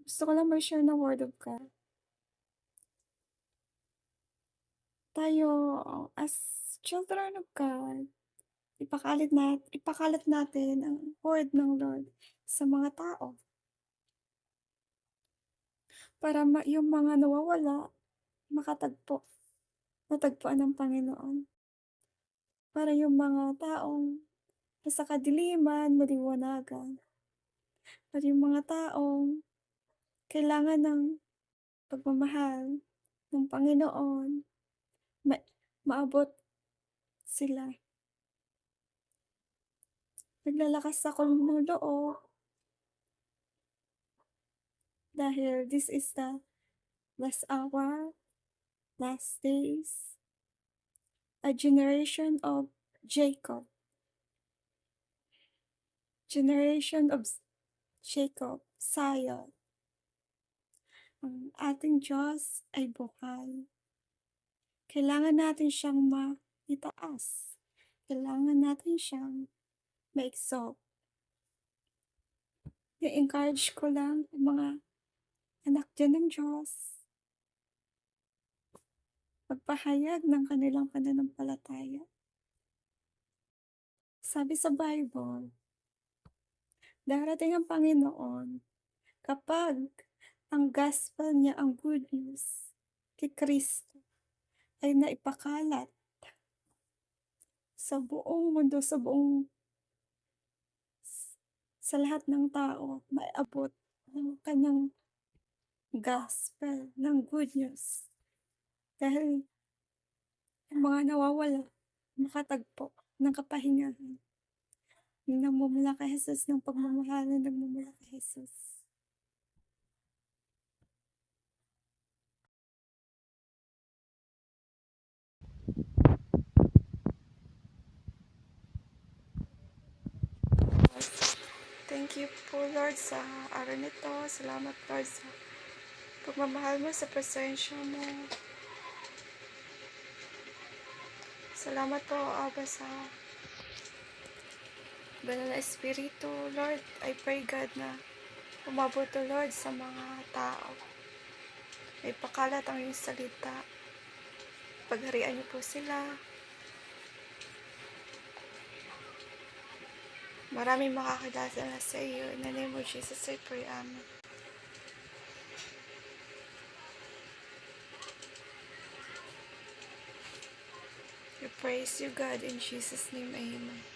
Gusto ko lang mag-share ng word of God. Tayo as children of God, ipakalat natin ang word ng Lord sa mga tao para yung mga nawawala matagpuan ng Panginoon. Para yung mga taong nasa kadiliman maliwanagan. Para yung mga taong kailangan ng pagmamahal ng Panginoon, ma maabot sila. Naglalakas ako ng loob dahil this is the last hour, last days, a generation of Jacob. Generation of Jacob, Zion. Ang ating Diyos ay buhay. Kailangan natin siyang itaas. Kailangan natin siyang ma-exalt. I-encourage ko lang ang mga anak dyan ng Diyos. Magpahayag ng kanilang pananampalataya. Sabi sa Bible, darating ang Panginoon kapag ang gospel niya, ang good news kay Kristo ay naipakalat sa buong mundo, sa lahat ng tao, maiabot ng kanyang gospel, ng good news. Dahil ang mga nawawala, makatagpo ng kapahingahan. Yung nagmumula kay Jesus, ng pagmamahalan nagmumula kay Jesus. Thank you po Lord sa araw nito. Salamat Lord sa pagmamahal mo, sa presensya mo. Salamat po Aba sa Banal na Espiritu. Lord, I pray God na umabot to Lord sa mga tao. May pakalat ang iyong salita. Pagharian niyo po sila. Maraming makakilala sa iyo. In the name of Jesus, I pray. Amen. We praise you, God. In Jesus' name, amen.